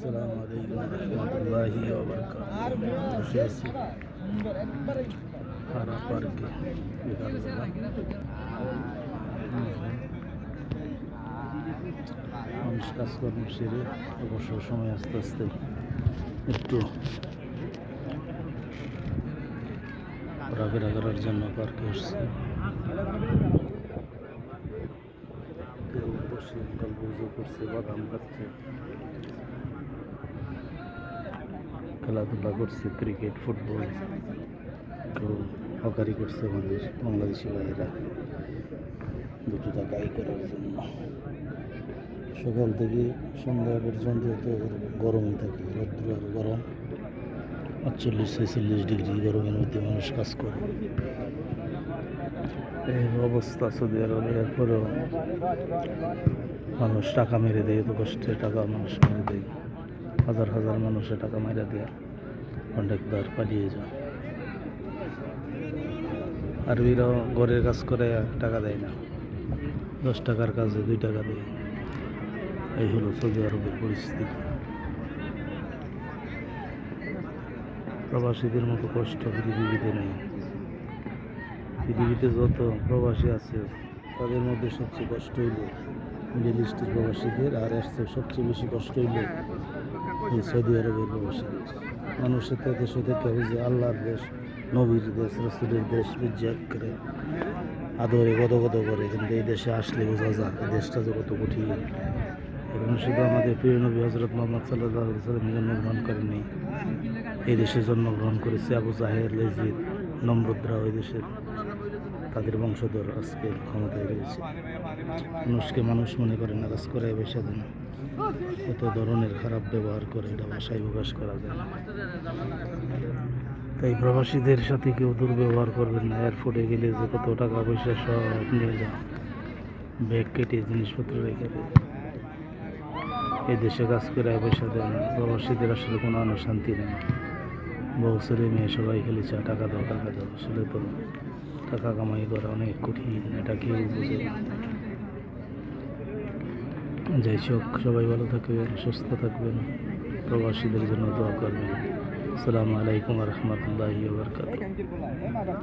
আসসালামু আলাইকুম রহমতুল্লাহি ওয়া বারাকাতুহু। বসে আছি হারা পার্কে বিকালবেলা। মানুষ কাজকর্ম সেরে অবসর সময় আস্তে আস্তে একটু ঘোরাফেরা করার জন্য পার্কে আসছে। কেউ বসে গল্প করছে, বাদাম খাচ্ছে, খেলাধুলা করছে, ক্রিকেট, ফুটবল, কেউ হকারি করছে। আমাদের বাংলাদেশি ভাইয়েরা 2 টাকা আয় করার জন্য সকাল থেকে সন্ধ্যা পর্যন্ত তো গরমই থাকে, রৌদ্র আর গরম, 48-46 ডিগ্রি গরমের মধ্যে মানুষ কাজ করে। এই অবস্থা সৌদি আরবে। এরপরেও মানুষ টাকা মেরে দেয়, এত কষ্টে টাকা মানুষ মেরে দেয়। হাজার হাজার মানুষের টাকা মেরে দেয়, কন্ট্রাক্টর পালিয়ে যায়। আরবিরাও ঘরের কাজ করে টাকা দেয় না, 10 টাকার কাজে 2 টাকা দেয়। এই হলো সৌদি আরবের পরিস্থিতি। প্রবাসীদের মতো কষ্ট পৃথিবীতে নেই। পৃথিবীতে যত প্রবাসী আছে তাদের মধ্যে সবচেয়ে কষ্ট হইল মিডল ইস্টের প্রবাসীদের, আর এর চেয়ে সবচেয়ে বেশি কষ্ট হইল এই সৌদি আরবের প্রবাসীদের। মানুষের তো দেশে দেখতে হবে যে আল্লাহর দেশ, নবীর দেশ, রসুলের দেশ বিজ্ঞাপ করে আদরে গদগদ করে, কিন্তু এই দেশে আসলে বোঝা যায় এই দেশটা যে কত কঠিন। এবং শুধু আমাদের প্রিয় নবী হজরত মুহাম্মদ সাল্লাল্লাহু আলাইহি ওয়াসাল্লাম জন্মগ্রহণ করেননি, এই দেশে জন্মগ্রহণ করেছে আবু জাহেল, ইয়াজিদ, নমরুদরাও এই দেশের, তাদের বংশধর আজকে ক্ষমতায় রয়েছে। মানুষকে মানুষ মনে করে না, কাজ করে বেশি দেয় না, কত ধরনের খারাপ ব্যবহার করে, এটা ভাষায় প্রকাশ করা যায় না। তাই প্রবাসীদের সাথে কেউ দুর্ব্যবহার করবেন না। এয়ারপোর্টে গেলে যে কত টাকা পয়সা সব নিয়ে যায়, ব্যাগ কেটে জিনিসপত্র রেখে দেয়। এই দেশে কাজ করে পয়সা দেয় না। প্রবাসীদের আসলে কোনো শান্তি নেই। বউ ছেলে মেয়ে সবাই খেলে চায় টাকা দাও টাকা দাও। আসলে তো টাকা কামাই করা অনেক কঠিন, এটা কেউ বুঝে না। যাই হোক, সবাই ভালো থাকবেন, সুস্থ থাকবেন, প্রবাসীদের জন্য দোয়া করবেন। আসসালামু আলাইকুম রহমতুল্লাহি ওয়া বারাকাতুহু।